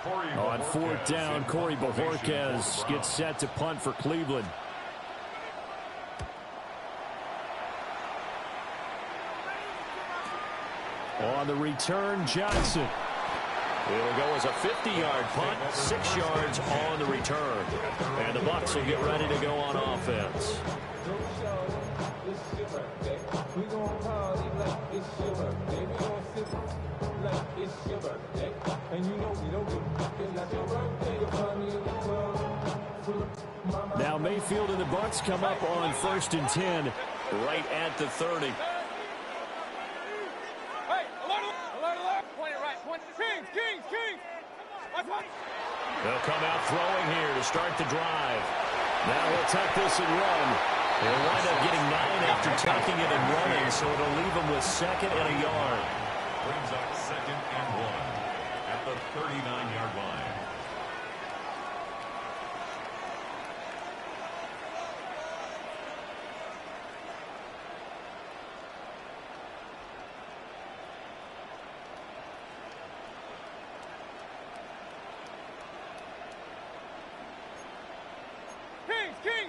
On fourth down, Corey Bojorquez gets set to punt for Cleveland. On the return, Johnson. It'll go as a 50-yard punt, 6 yards on the return. And the Bucs will get ready to go on offense. Now Mayfield and the Bucs come up on 1st and 10, right at the 30. They'll come out throwing here to start the drive. Now he'll tuck this and run. He'll wind up getting 9 after tucking it and running, so it'll leave him with 2nd and a yard. Brings up 2nd and 1 at the 39-yard line.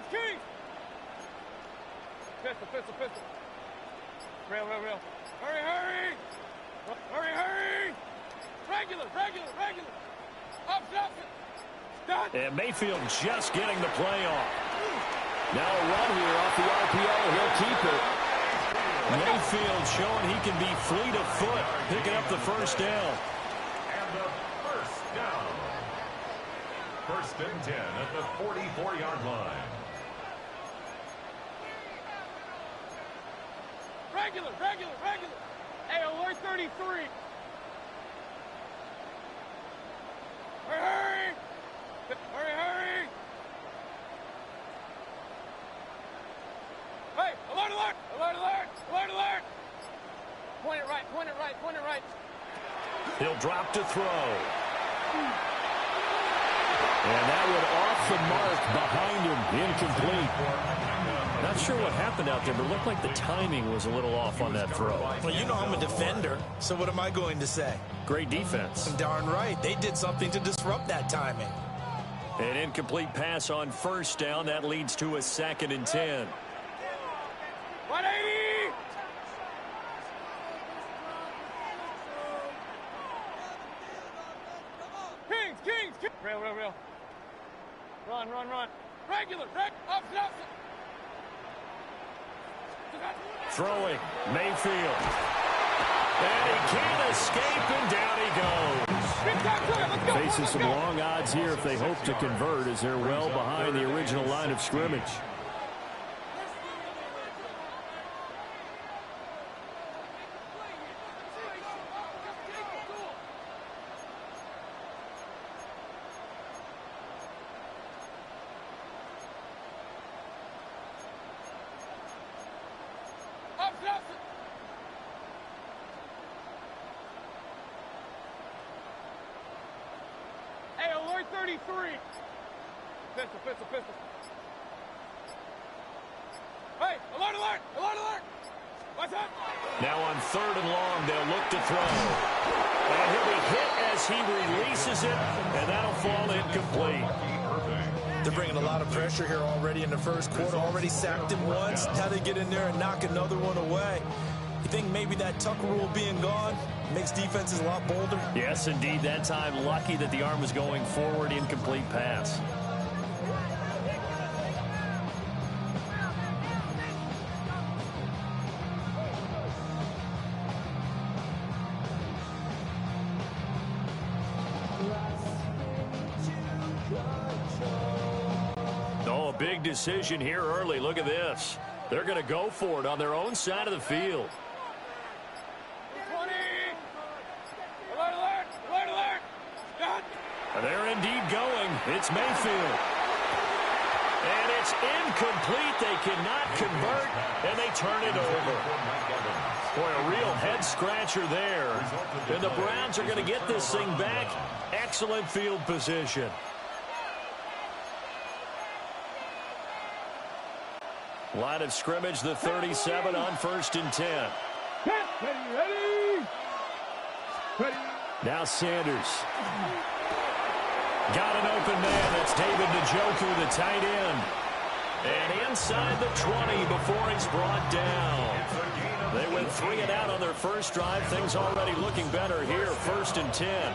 Kings! Pistol. Real. Hurry! Regular. Up. Stop. And Mayfield just getting the play off. Now a run here off the RPO. He'll keep it. Mayfield showing he can be fleet of foot, picking up the first down. And the first down. 1st and 10 at the 44-yard line. Regular. Hey, alert 33. Hurry! Hey, alert! Point it right. He'll drop to throw. And that one off the mark behind him, incomplete. Not sure what happened out there, but it looked like the timing was a little off on that throw. Well, you know I'm a defender, so what am I going to say? Great defense. Darn right. They did something to disrupt that timing. An incomplete pass on 1st down. That leads to a 2nd and 10. 180! Kings! Real. Run. Regular. Up. Throwing, Mayfield. And he can't escape, and down he goes. Facing some long odds here if they hope to convert, as they're well behind the original line of scrimmage. Hey, alert 33. Pistol. Hey, alert. What's up? Now on 3rd and long, they'll look to throw. And he'll be hit as he releases it, and that'll fall incomplete. They're bringing a lot of pressure here already in the first quarter. Already sacked him once. How they get in there and knock another one away. You think maybe that tuck rule being gone makes defenses a lot bolder? Yes, indeed. That time, lucky that the arm was going forward. Incomplete pass. Oh, a big decision here early. Look at this. They're going to go for it on their own side of the field. 20. Alert. They're indeed going. It's Mayfield. And it's incomplete. They cannot convert, and they turn it over. Boy, a real head-scratcher there. And the Browns are going to get this thing back. Excellent field position. Line of scrimmage, the 37 on 1st and 10. Ready. Now Sanders. Got an open man. That's David Njoku, the tight end. And inside the 20 before he's brought down. They went 3 and out on their first drive. Things already looking better here. 1st and 10.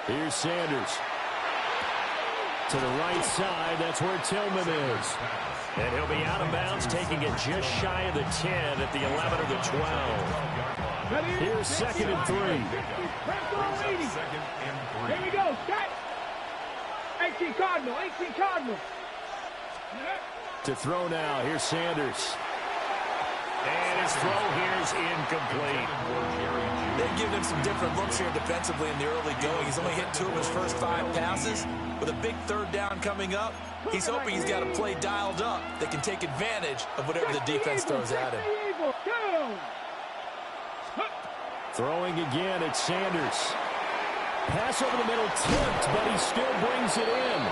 Here's Sanders. To the right side, that's where Tillman is. And he'll be out of bounds, taking it just shy of the 10 at the 11 or the 12. Here's 2nd and 3. Here we go, set. 18 Cardinal, 18 Cardinal. To throw now, here's Sanders. And his throw here is incomplete. They've given him some different looks here defensively in the early going. He's only hit 2 of his first 5 passes. With a big 3rd down coming up, he's hoping he's got a play dialed up that can take advantage of whatever the defense throws at him. Throwing again, it's Sanders. Pass over the middle, tipped, but he still brings it in.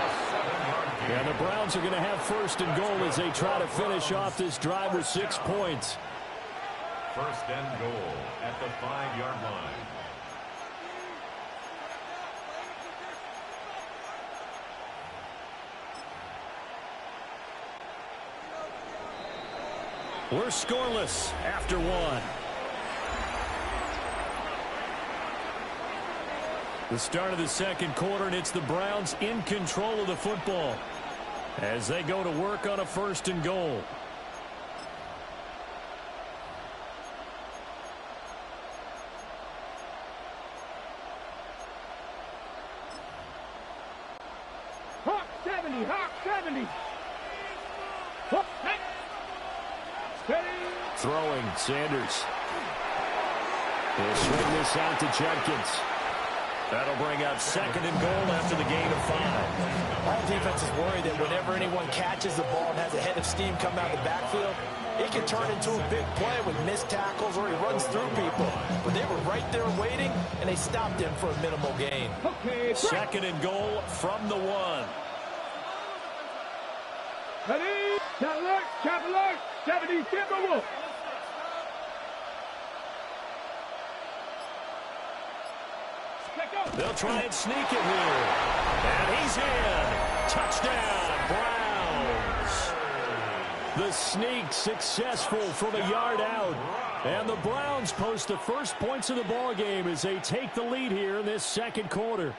And the Browns are going to have 1st and goal as they try to finish off this drive with 6 points. 1st and goal at the 5-yard line. We're scoreless after 1. The start of the 2nd quarter, and it's the Browns in control of the football as they go to work on a 1st and goal. Hawk 70, Hawk 70. Hawk, hey. Steady. Throwing, Sanders. He'll swing this out to Jenkins. That'll bring up 2nd and goal after the gain of 5. All defenses worry that whenever anyone catches the ball and has a head of steam come out of the backfield, it can turn into a big play with missed tackles or he runs through people. But they were right there waiting, and they stopped him for a minimal gain. Okay, 2nd and goal from the 1. ready, chop alert, 70, Timberwolf. They'll try and sneak it here. And he's in. Touchdown, Browns. The sneak successful from a yard out. And the Browns post the first points of the ball game as they take the lead here in this 2nd quarter.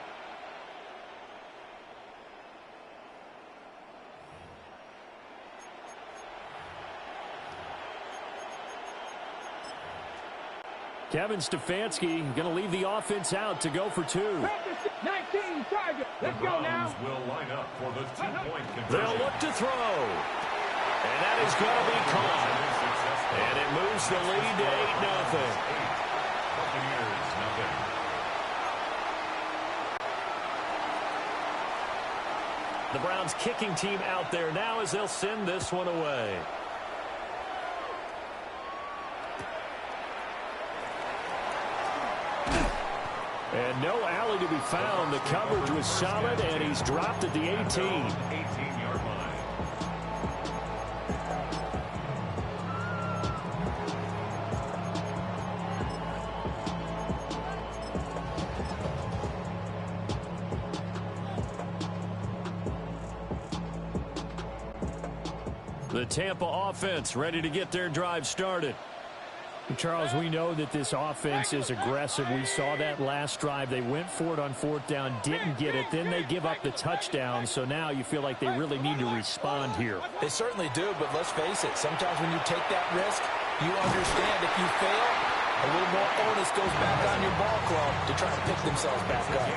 Kevin Stefanski going to leave the offense out to go for 2. 19 target. Let's go now. Will line up for the 2-point conversion. They'll look to throw. And that is going to be caught. And it moves the lead to 8-0. Buccaneers, nothing. The Browns kicking team out there now as they'll send this one away. And no alley to be found. The coverage was solid, and he's dropped at the 18. 18-yard line. The Tampa offense ready to get their drive started. Charles, we know that this offense is aggressive. We saw that last drive. They went for it on 4th down, didn't get it. Then they give up the touchdown. So now you feel like they really need to respond here. They certainly do, but let's face it. Sometimes when you take that risk, you understand if you fail, a little more onus goes back on your ball club to try to pick themselves back up.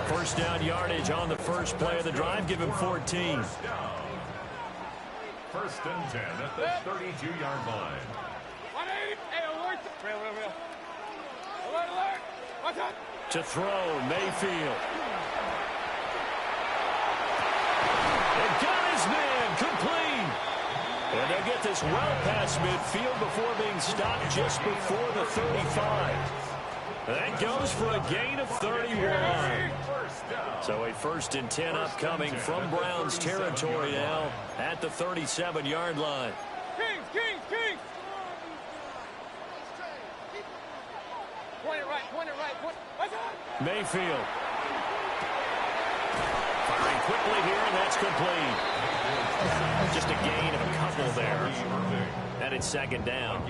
1st down yardage on the first play of the drive. Give him 14. 1st and 10 at the 32-yard line. 180. Hey, alert. Real. Alert. Watch out. To throw, Mayfield. They got his man complete. And they'll get this well past midfield before being stopped just before the 35. That goes for a gain of 31. So a 1st and 10 upcoming from Browns territory now at the 37-yard line. Kings. Mayfield. Firing quickly here, and that's complete. Just a gain of a couple there. And it's second down.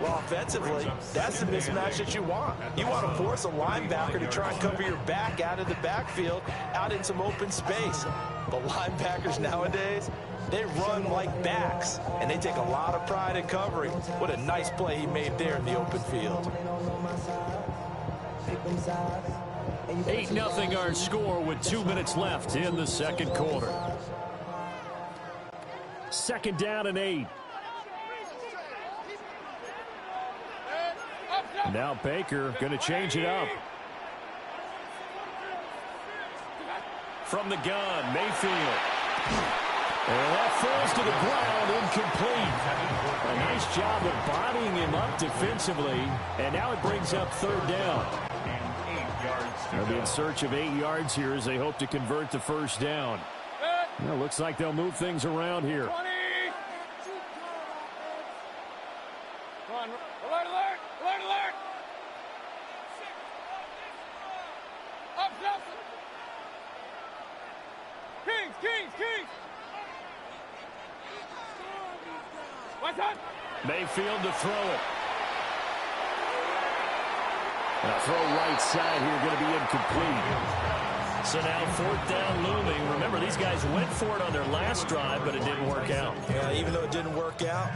Well, offensively, that's the mismatch that you want. You want to force a linebacker to try and cover your back out of the backfield, out in some open space. But linebackers nowadays, they run like backs, and they take a lot of pride in covering. What a nice play he made there in the open field. 8-0 our score with 2 minutes left in the second quarter. Second down and 8. Now Baker going to change it up. From the gun, Mayfield. And that falls to the ground, incomplete. A nice job of bodying him up defensively. And now it brings up third down. They'll be in search of 8 yards here as they hope to convert the first down. Well, looks like they'll move things around here. 20. Come on, alert, alert, alert, alert. Up, up. Kings, Kings, Kings. What's up? Mayfield to throw it. A throw right side here going to be incomplete. So now fourth down looming. Remember, these guys went for it on their last drive, but it didn't work out. Yeah, even though it didn't work out,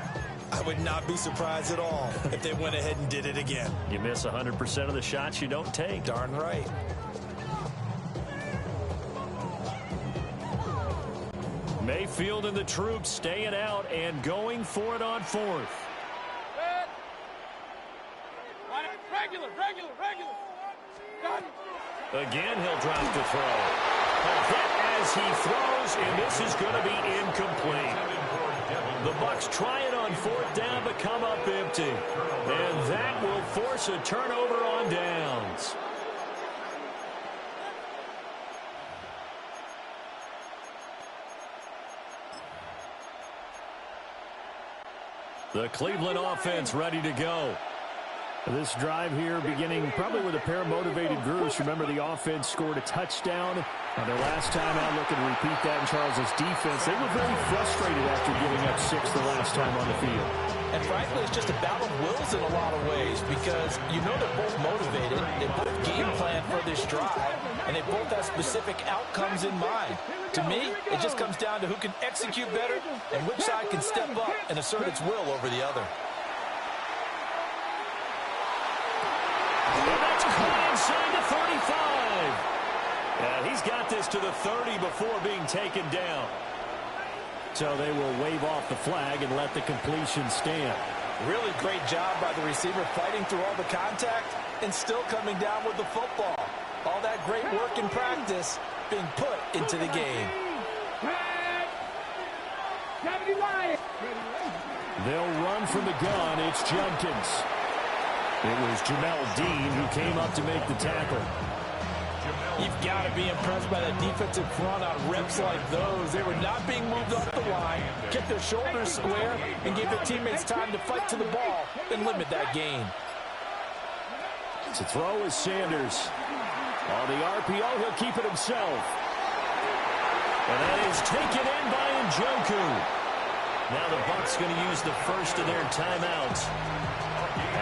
I would not be surprised at all if they went ahead and did it again. You miss 100% of the shots you don't take. Darn right. Mayfield and the troops staying out and going for it on fourth. Regular. Done. Again, he'll drop the throw. A hit as he throws, and this is going to be incomplete. The Bucs try it on fourth down, but come up empty. And that will force a turnover on downs. The Cleveland offense ready to go. This drive here beginning probably with a pair of motivated groups. Remember, the offense scored a touchdown on their last time out, looking to repeat that in Charles' defense. They were very frustrated after giving up 6 the last time on the field. And frankly, it's just a battle of wills in a lot of ways because you know they're both motivated. They both game plan for this drive, and they both have specific outcomes in mind. To me, it just comes down to who can execute better and which side can step up and assert its will over the other. And that's caught inside the 35. And he's got this to the 30 before being taken down. So they will wave off the flag and let the completion stand. Really great job by the receiver fighting through all the contact and still coming down with the football. All that great work in practice being put into the game. They'll run from the gun. It's Judkins. It was Jamel Dean who came up to make the tackle. You've got to be impressed by that defensive front on reps like those. They were not being moved off the line, kept their shoulders square, and gave their teammates time to fight to the ball and limit that gain. To throw is Sanders. On the RPO, he'll keep it himself. And that is taken in by Njoku. Now the Bucs going to use the first of their timeouts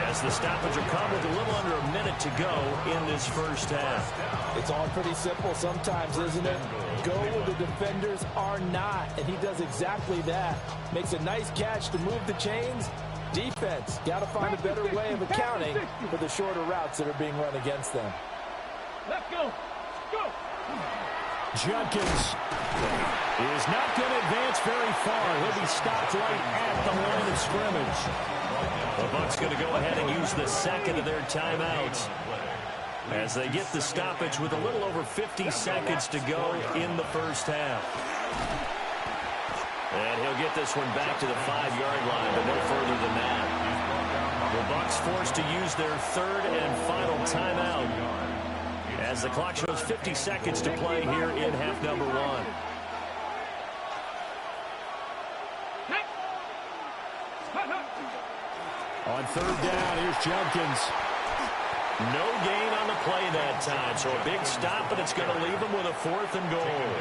as the stoppage will come with a little under a minute to go in this first half. It's all pretty simple sometimes, isn't it? Go where the defenders are not, and he does exactly that. Makes a nice catch to move the chains. Defense, got to find a better way of accounting for the shorter routes that are being run against them. Let's go. Go. Judkins is not going to advance very far. He'll be stopped right at the line of scrimmage. The Bucs going to go ahead and use the second of their timeouts as they get the stoppage with a little over 50 seconds to go in the first half. And he'll get this one back to the 5-yard line, but no further than that. The Bucs forced to use their third and final timeout as the clock shows 50 seconds to play here in half number 1. On third down, here's Judkins. No gain on the play that time, so a big stop, but it's going to leave them with a 4th and goal.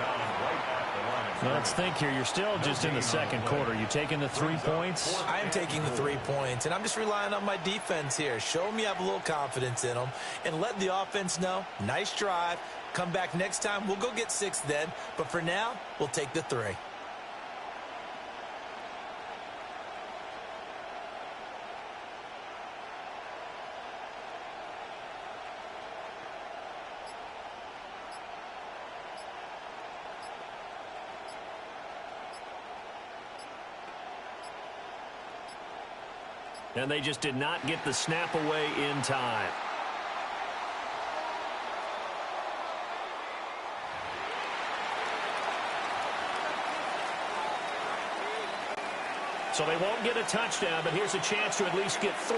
Let's think here. You're still just in the second quarter. You taking the 3 points? I am taking the 3 points, and I'm just relying on my defense here. Show them you have a little confidence in them, and let the offense know, nice drive. Come back next time. We'll go get 6 then, but for now, we'll take the 3. And they just did not get the snap away in time. So they won't get a touchdown, but here's a chance to at least get 3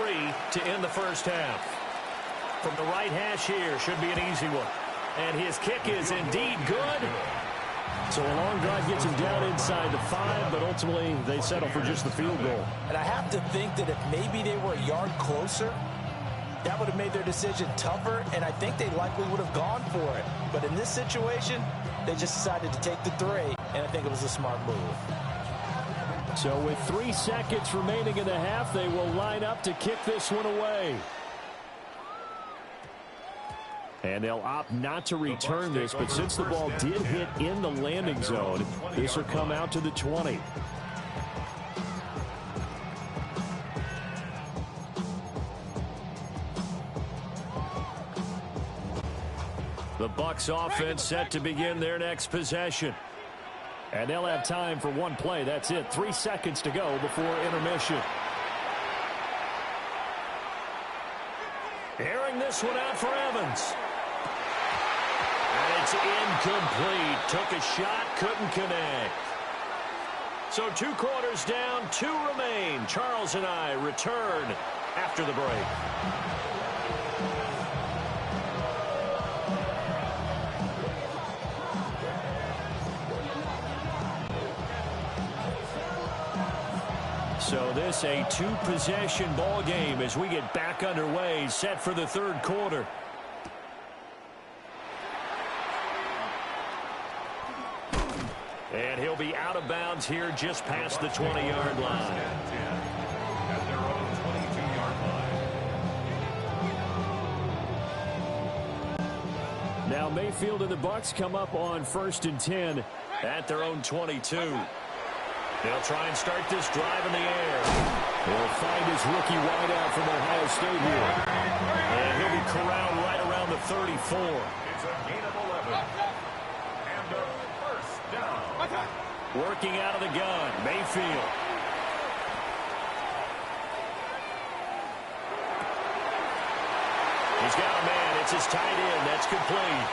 to end the first half. From the right hash here, should be an easy one. And his kick is indeed good. So a long drive gets him down inside the 5, but ultimately they settle for just the field goal. And I have to think that if maybe they were a yard closer, that would have made their decision tougher, and I think they likely would have gone for it. But in this situation, they just decided to take the 3, and I think it was a smart move. So with 3 seconds remaining in the half, they will line up to kick this one away. And they'll opt not to return this, but since the ball did hit in the landing zone, this will come out to the 20. The Bucs offense set to begin their next possession. And they'll have time for 1 play. That's it. 3 seconds to go before intermission. Airing this one out for Evans. And it's incomplete. Took a shot, couldn't connect. So 2 quarters down, 2 remain. Charles and I return after the break. So this a 2-possession ball game as we get back underway, set for the 3rd quarter. And he'll be out of bounds here just past the 20-yard line. At their own 22-yard line. Now Mayfield and the Bucs come up on 1st and 10 at their own 22. They'll try and start this drive in the air. He'll find his rookie wideout from Ohio State here. And he'll be corralled right around the 34. It's a gain of 11. And a first down. Working out of the gun, Mayfield. He's got a man. It's his tight end. That's complete.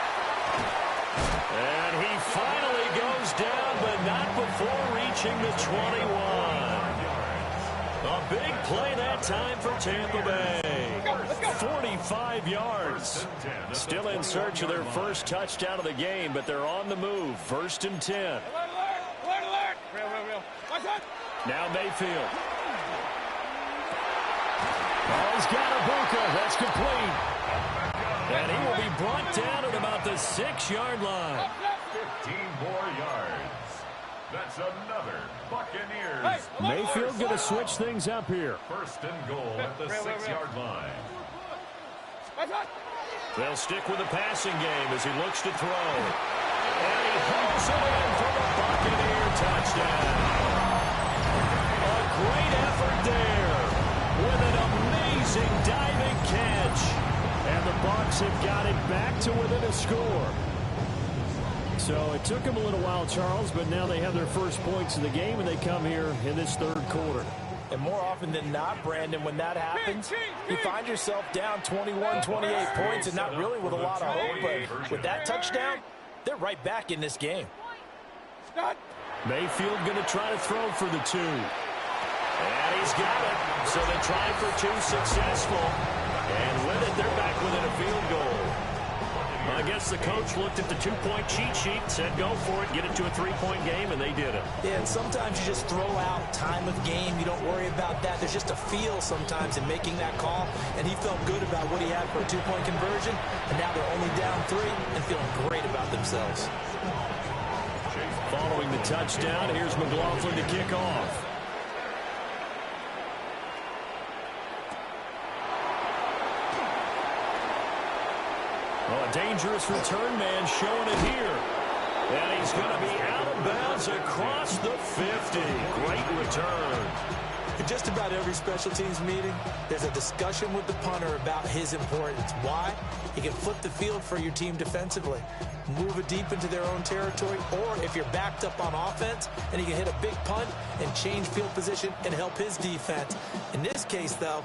And he finally goes down, but not before reaching the 21. A big play that time for Tampa Bay. 45 yards. Still in search of their first touchdown of the game, but they're on the move. 1st and 10. Now Mayfield. Oh, he's got a Ibuka. That's complete. And he will be brought down at about the 6-yard line. 15 more yards. That's another Buccaneers. Mayfield going to switch things up here. 1st and goal at the 6-yard line. They'll stick with the passing game as he looks to throw. And he hauls it in for the Buccaneer touchdown. A great effort there with an amazing diving catch. And the Bucs have got it back to within a score. So it took them a little while, Charles, but now they have their first points of the game, and they come here in this 3rd quarter. And more often than not, Brandon, when that happens, you find yourself down 21, 28 points, and not really with a lot of hope. But with that touchdown, they're right back in this game. Mayfield going to try to throw for the 2. And he's got it. So they try for 2 successful. And with it, they're back within a field goal. Again, guess the coach looked at the two-point cheat sheet, said go for it, get it to a three-point game, and they did it. Yeah, and sometimes you just throw out time of game. You don't worry about that. There's just a feel sometimes in making that call, and he felt good about what he had for a two-point conversion, and now they're only down 3 and feeling great about themselves. Following the touchdown, here's McLaughlin to kick off. Well, a dangerous return man showing it here. And he's going to be out of bounds across the 50. Great return. In just about every special teams meeting, there's a discussion with the punter about his importance. Why? He can flip the field for your team defensively, move it deep into their own territory, or if you're backed up on offense, and he can hit a big punt and change field position and help his defense. In this case, though,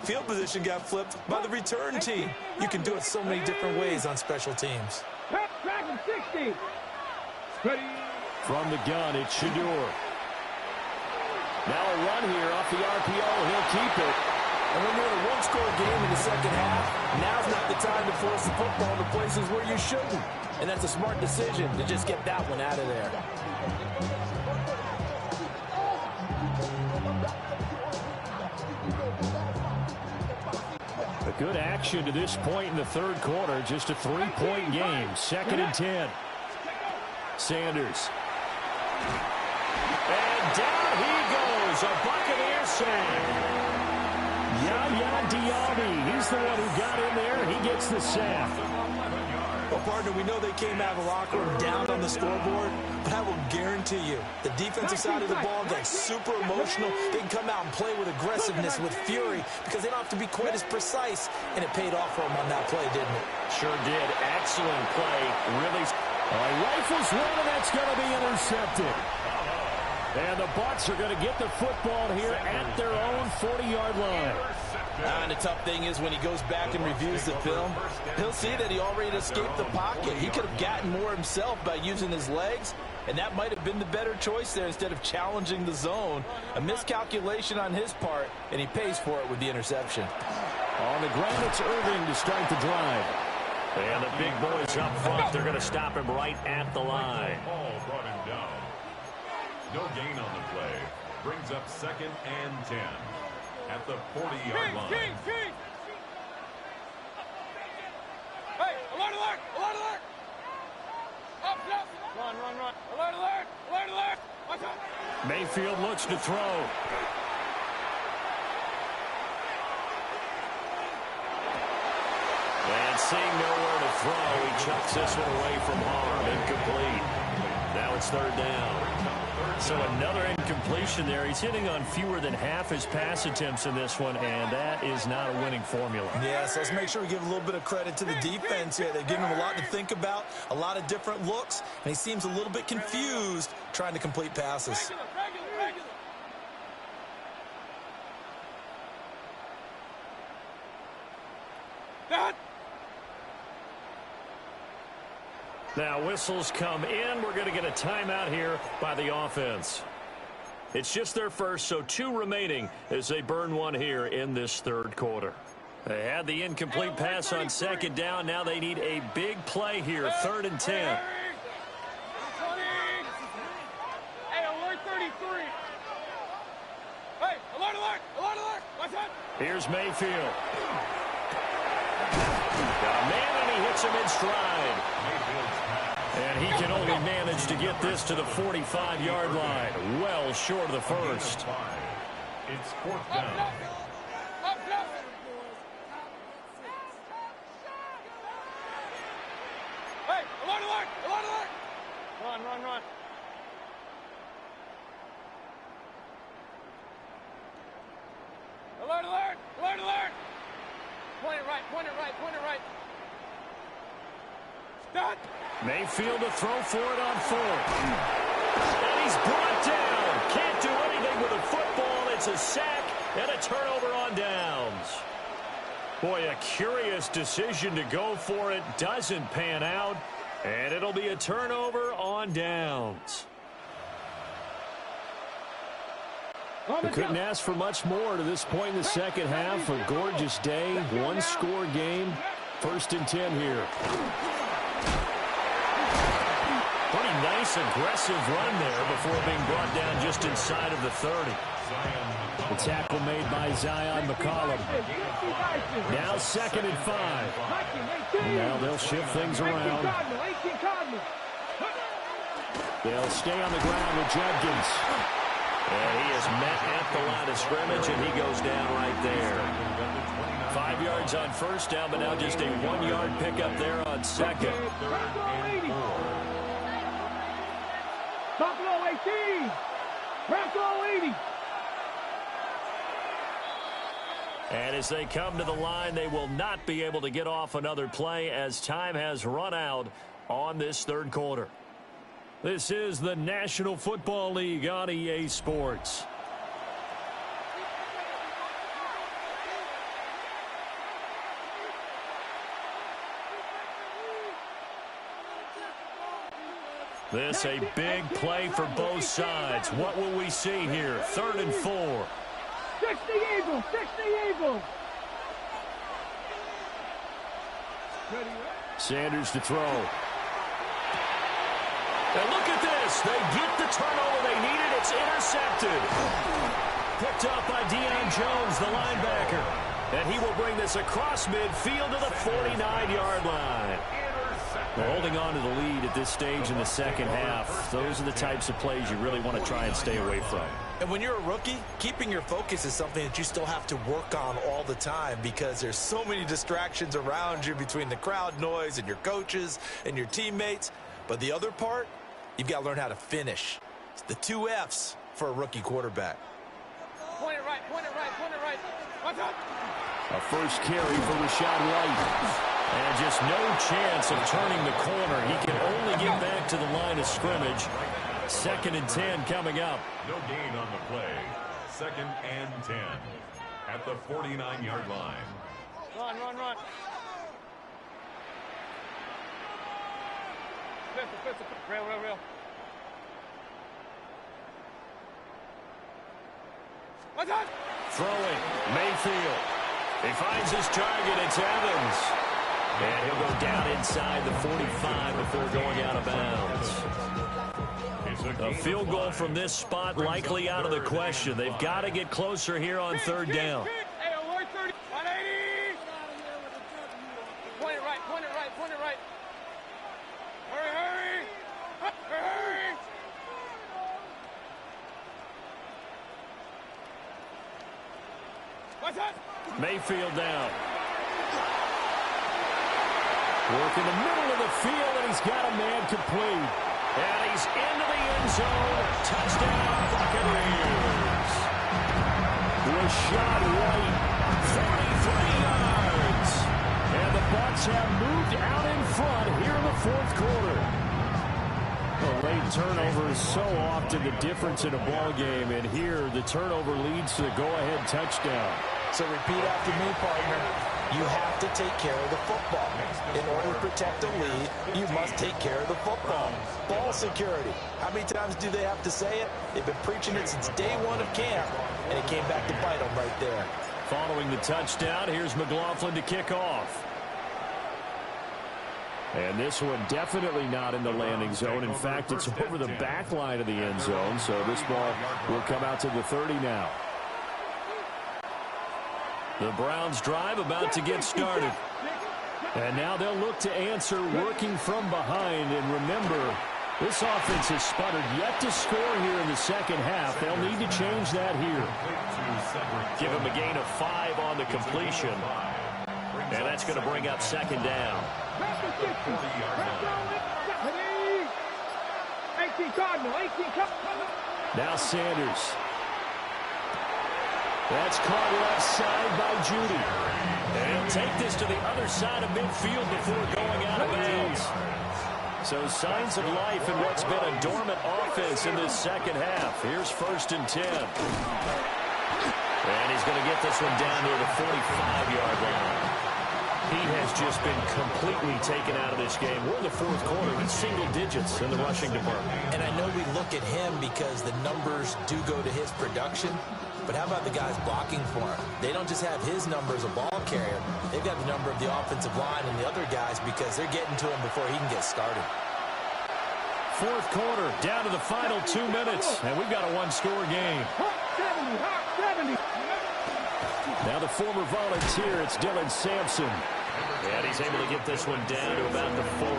field position got flipped by the return team. You can do it so many different ways on special teams. Dragon 60. Ready. From the gun, it's Shador. Now a run here off the RPO. He'll keep it. And when you're in a one-score game in the second half, now's not the time to force the football to places where you shouldn't. And that's a smart decision to just get that one out of there. A good action to this point in the third quarter. Just a 3-point game. 2nd and 10. Sanders. And down he goes. A Buccaneer sack. Yaya Diaby. He's the one who got in there. He gets the sack. Well, partner, we know they came out of the locker room down on the scoreboard, but I will guarantee you the defensive side of the ball got super emotional. They can come out and play with aggressiveness, with fury, because they don't have to be quite as precise, and it paid off for them on that play, didn't it? Sure did. Excellent play. Really. Rifles one, and that's going to be intercepted. And the Bucs are going to get the football here at their own 40-yard line. And the tough thing is when he goes back and reviews the film, he'll see that he already escaped the pocket. He could have gotten more himself by using his legs, and that might have been the better choice there instead of challenging the zone. A miscalculation on his part, and he pays for it with the interception. On the ground, it's Irving to start the drive. And the big boys up front, they're going to stop him right at the line. Ball brought him down. No gain on the play. Brings up 2nd and 10 at the 40-yard line. Hey, alert, alert, alert, alert. Up, up. Run, run, run. Alert, alert, alert, alert. Watch out. Mayfield looks to throw. And seeing nowhere to throw, he chucks this one away from harm. Incomplete. Now it's 3rd down. So another incompletion there. He's hitting on fewer than half his pass attempts in this one, and that is not a winning formula. Yeah, so let's make sure we give a little bit of credit to the defense here. They've given him a lot to think about, a lot of different looks, and he seems a little bit confused trying to complete passes. Regular. That. Now whistles come in. We're going to get a timeout here by the offense. It's just their first, so 2 remaining as they burn one here in this third quarter. They had the incomplete pass on 2nd down. Now they need a big play here, 3rd and 10. Hey, alert 33. Hey, alert, alert, alert, alert. Watch out. Here's Mayfield. Got a man, and he hits him in stride. And he can only manage to get this to the 45-yard line. Well short of the first. It's 4th down. Up. Hey, alert, alert, alert, alert. Run. Alert, alert, alert, alert. Point it right. Stop. Mayfield to throw for it on 4th. And he's brought down. Can't do anything with the football. It's a sack and a turnover on downs. Boy, a curious decision to go for it. Doesn't pan out. And it'll be a turnover on downs. We couldn't ask for much more to this point in the second half. A gorgeous day, 1-score game. 1st and 10 here. Pretty nice, aggressive run there before being brought down just inside of the 30. The tackle made by Zion McCollum. Now 2nd and 5. Now they'll shift things around. They'll stay on the ground with Judkins. And he is met at the line of scrimmage, and he goes down right there. 5 yards on 1st down, but now just a 1-yard pickup there on 2nd. Buffalo 18. Buffalo 80. And as they come to the line, they will not be able to get off another play as time has run out on this 3rd quarter. This is the National Football League on EA Sports. This a big play for both sides. What will we see here? 3rd and 4. 60 Eagles! 60 Eagles! Sanders to throw. And look at this. They get the turnover they needed. It's intercepted. Picked up by Deion Jones, the linebacker. And he will bring this across midfield to the 49-yard line. Well, holding on to the lead at this stage in the 2nd half, those are the types of plays you really want to try and stay away from. And when you're a rookie, keeping your focus is something that you still have to work on all the time because there's so many distractions around you between the crowd noise and your coaches and your teammates. But the other part, you've got to learn how to finish. It's the 2 F's for a rookie quarterback. Point it right, point it right, point it right. What's up? A first carry for Rashad White. And just no chance of turning the corner. He can only get back to the line of scrimmage. 2nd and 10 coming up. No gain on the play. 2nd and 10 at the 49-yard line. Run, run, run. Pistol. Rail. What's up? Throwing. Mayfield. He finds his target. It's Evans. And he'll go down inside the 45 before going out of bounds. A field goal from this spot likely out of the question. They've got to get closer here on 3rd down. Hey, 130, 180. Point it right. Hurry. What's up? Mayfield down. Work in the middle of the field, and he's got a man complete. And he's into the end zone. Touchdown, Buccaneers. Rashad White, 43 yards. And the Bucs have moved out in front here in the 4th quarter. A late turnover is so often the difference in a ball game, and here the turnover leads to the go-ahead touchdown. So repeat after me, partner. You have to take care of the football. In order to protect a lead, you must take care of the football. Ball security. How many times do they have to say it? They've been preaching it since day 1 of camp, and it came back to bite them right there. Following the touchdown, here's McLaughlin to kick off. And this one definitely not in the landing zone. In fact, it's over the back line of the end zone, so this ball will come out to the 30 now. The Browns drive about to get started. And now they'll look to answer working from behind. And remember, this offense has sputtered yet to score here in the 2nd half. They'll need to change that here. Give him a gain of 5 on the completion. And that's going to bring up 2nd down. 18 Cardinal. Now Sanders. That's caught left side by Judy. And he'll take this to the other side of midfield before going out of bounds. So signs of life in what's been a dormant offense in this 2nd half. Here's 1st and 10. And he's going to get this one down near the 45-yard line. He has just been completely taken out of this game. We're in the 4th quarter with single digits in the rushing department. And I know we look at him because the numbers do go to his production, But how about the guys blocking for him? They don't just have his number as a ball carrier. They've got the number of the offensive line and the other guys because they're getting to him before he can get started. Fourth quarter, down to the final 2 minutes, and we've got a one-score game. Now the former volunteer, it's Dylan Sampson. And he's able to get this one down to about the 40.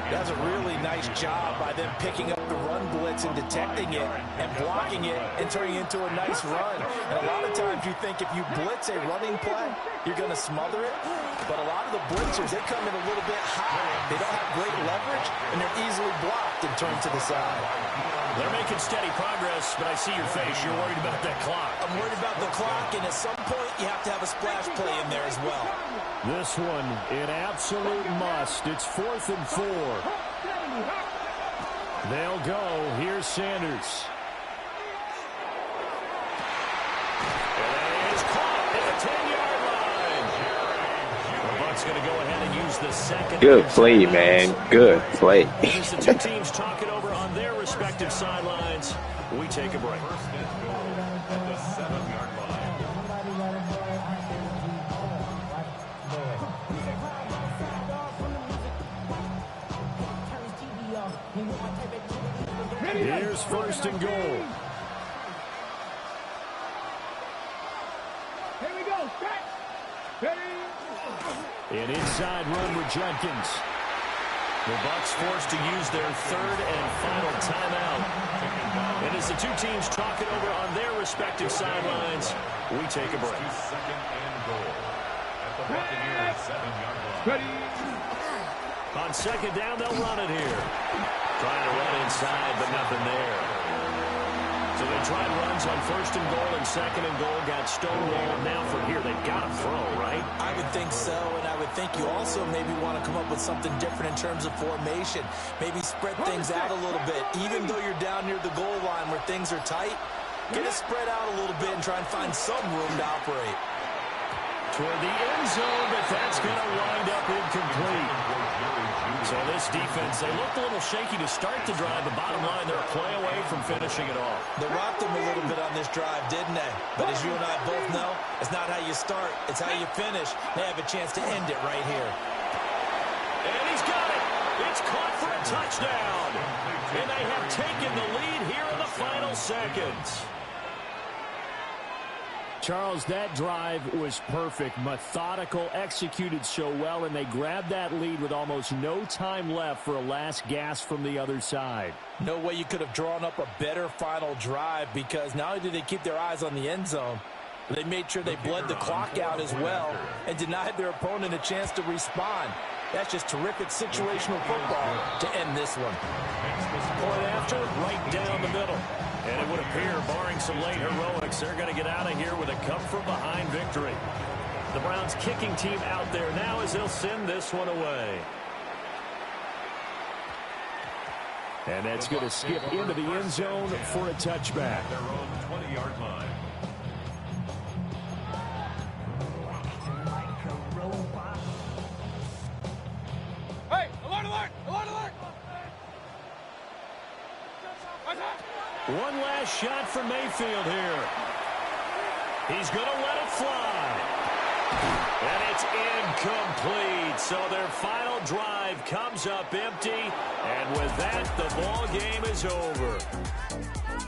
That's a really nice job by them picking up the run blitz and detecting it and blocking it and turning it into a nice run. And a lot of times you think if you blitz a running play, you're going to smother it. But a lot of the blitzers, they come in a little bit high. They don't have great leverage, and they're easily blocked and turned to the side. They're making steady progress, but I see your face. You're worried about that clock. I'm worried about the clock, and at some point you have to have a splash play in there as well. This one, an absolute must. It's 4th and 4. They'll go. Here's Sanders. And it is caught at the 10-yard line. The Bucs going to go ahead and use the second. Good play, man. Good play. As the two teams talk it over on their respective sidelines, we take a break. First and goal at the 7-yard line. Here's 1st and goal. Here we go. An inside run with Jenkins. The Bucs forced to use their third and final timeout. And as the two teams talk it over on their respective sidelines, we take a break. Second and goal at the Buccaneers 7-yard line. On second down, they'll run it here. Trying to run inside, but nothing there. So they tried runs on 1st and goal and 2nd and goal, got stonewalled. Now from here, they've got to throw, right? I would think so, and I would think you also maybe want to come up with something different in terms of formation. Maybe spread things out a little bit. Even though you're down near the goal line where things are tight, get it spread out a little bit and try and find some room to operate. Toward the end zone, but that's going to wind up incomplete. So this defense, they looked a little shaky to start the drive, but bottom line, they're a play away from finishing it off. They rocked them a little bit on this drive, didn't they? But as you and I both know, it's not how you start, it's how you finish. They have a chance to end it right here. And he's got it. It's caught for a touchdown. And they have taken the lead here in the final seconds. Charles, that drive was perfect, methodical, executed so well, and they grabbed that lead with almost no time left for a last gasp from the other side. No way you could have drawn up a better final drive because not only did they keep their eyes on the end zone, but they made sure they bled the clock out as well and denied their opponent a chance to respond. That's just terrific situational football to end this one. Point after, right down the middle. And it would appear, barring some late heroics, they're going to get out of here with a come-from-behind victory. The Browns kicking team out there now as they'll send this one away. And that's going to skip into the end zone for a touchback. Their own 20-yard line. Hey, alert, alert, alert, alert. One last shot for Mayfield here. He's going to let it fly. And it's incomplete. So their final drive comes up empty. And with that, the ball game is over.